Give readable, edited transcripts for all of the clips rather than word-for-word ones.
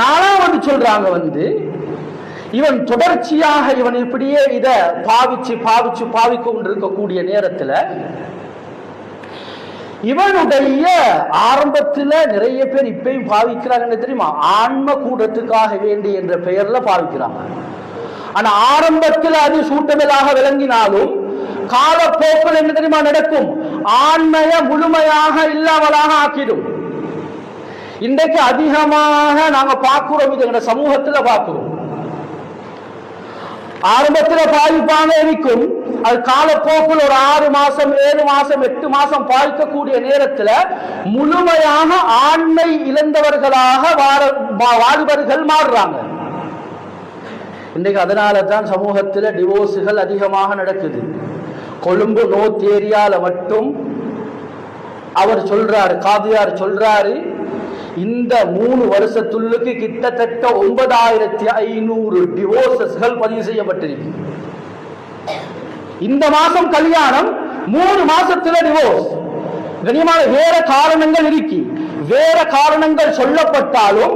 நாலாவது சொல்றாங்க இவன் தொடர்ச்சியாக இவன் இப்படியே இத பாவிச்சு கொண்டிருக்கக்கூடிய நேரத்தில் இவனுடைய ஆரம்பத்தில் நிறைய பேர் இப்பயும் பாவிக்கிறாங்க தெரியுமா, ஆன்ம கூடத்துக்காக வேண்டி என்ற பெயர்ல பாவிக்கிறாங்க. ஆனா ஆரம்பத்தில் அது சூட்டமில்லாக விளங்கினாலும் காலப்போக்கில் என்ன தெரியுமா நடக்கும், ஆண்மைய முழுமையாக இல்லாமலாக ஆக்கிடும். இன்றைக்கு அதிகமாக நாங்க பார்க்கிறோம், இது எங்க சமூகத்தில் பார்க்கிறோம். ஆரம்பத்தில் பாதிப்பாக இருக்கும், அது காலப்போக்கில் ஒரு 6 மாசம் 7 மாசம் 8 மாசம் பாதிக்கக்கூடிய நேரத்தில் முழுமையாக ஆண்மை இழந்தவர்களாக வாலிபர்கள் மாறுறாங்க. இன்றைக்கு அதனால தான் சமூகத்தில் டிவோர்ஸுகள் அதிகமாக நடக்குது. கொழும்பு நோர்த் ஏரியால மட்டும் அவர் சொல்றாரு, காதியார் சொல்றாரு, இந்த 3 வருஷத்துள்ளுக்கு கிட்டத்தட்ட 9500 டிவோர்ஸஸ்கள் பதிவு செய்யப்பட்டிருக்கு. இந்த மாசம் கல்யாணம், 3 மாசத்துல டிவோர்ஸ். கனியமான வேற காரணங்கள் இருக்கு, வேற காரணங்கள் சொல்லப்பட்டாலும்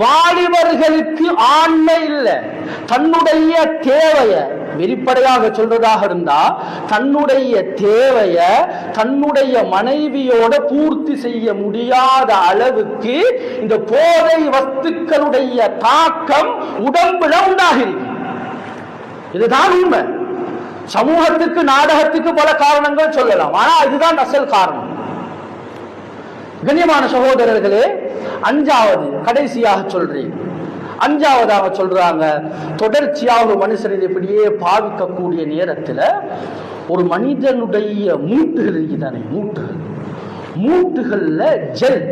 வாலிபர்களுக்கு ஆண்மை இல்லை. தன்னுடைய தேவைய வெளிப்படையாக சொல்றதாக இருந்தா, தன்னுடைய தேவைய தன்னுடைய மனைவியோட பூர்த்தி செய்ய முடியாத அளவுக்கு இந்த போதை வஸ்துக்களுடைய தாக்கம் உடம்புல உண்டாகிறது. இதுதான் உண்மை. சமூகத்துக்கு நாடகத்துக்கு பல காரணங்கள் சொல்லலாம், ஆனா இதுதான் அசல் காரணம். கண்ணியமான சகோதரர்களே, 5வது கடைசியாக சொல்றேன், 5வதாக சொல்றாங்க, தொடர்ச்சியாக ஒரு மனுஷன் இப்படியே பாவிக்கக்கூடிய நேரத்தில் ஒரு மனிதனுடைய மூட்டுகள் இருக்குதானே, மூட்டுகள்ல ஜெல்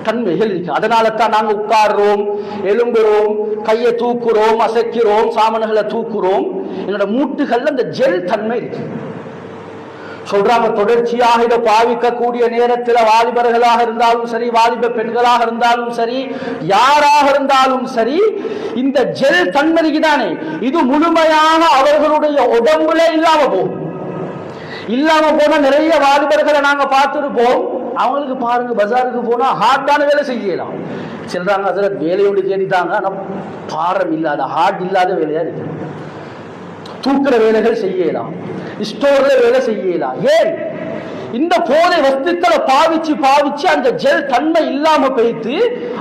தன்மைகள் இருக்கு. அதனால தான் நாங்க உட்கார்றோம், எழும்புறோம், கையை தூக்குறோம், அசைக்கிறோம், சாமன்களை தூக்குறோம். எங்களோட மூட்டுகள்ல அந்த ஜெல் தன்மை இருக்கு. சொல்றாங்க, தொடர்ச்சியாக இதை பாவிக்கக்கூடிய நேரத்தில் வாலிபர்களாக இருந்தாலும் சரி, வாலிப பெண்களாக இருந்தாலும் சரி, யாராக இருந்தாலும் சரி, இந்த ஜெல் தன்மைக்கு தானே இது முழுமையாக அவர்களுடைய உடம்புல இல்லாம போகும். இல்லாம போன நிறைய வாலிபர்களை நாங்க பார்த்துருப்போம். அவங்களுக்கு பாருங்க, பஜாருக்கு போனா ஹார்டான வேலை செய்யலாம். சொல்றாங்க, அதில் வேலையோடு கேட்டுட்டாங்க, ஆனா பாரம் இல்லாத ஹார்ட் இல்லாத வேலையா இருக்கு. தூக்குற வேலைகள் செய்யலாம், ஸ்டோர்ல வேலை செய்யலாம். ஏன்? இந்த போதை வஸ்துக்களை பாவிச்சு அந்த ஜெல் தன்மை இல்லாம போயிட்டு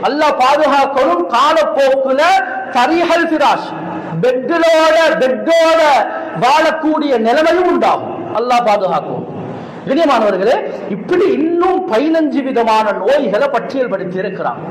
அல்லாஹ் பாதுகாக்கணும். காலப்போக்குல தரிஹல் ஃபிராஷ், பெட்டோட வாழக்கூடிய நிலைமையும் உண்டாகும். அல்லாஹ் பாதுகாக்கும். கண்ணியமானவர்களே, இப்படி இன்னும் 15 விதமான நோய்களை பட்டியல் படுத்தி இருக்கிறாங்க.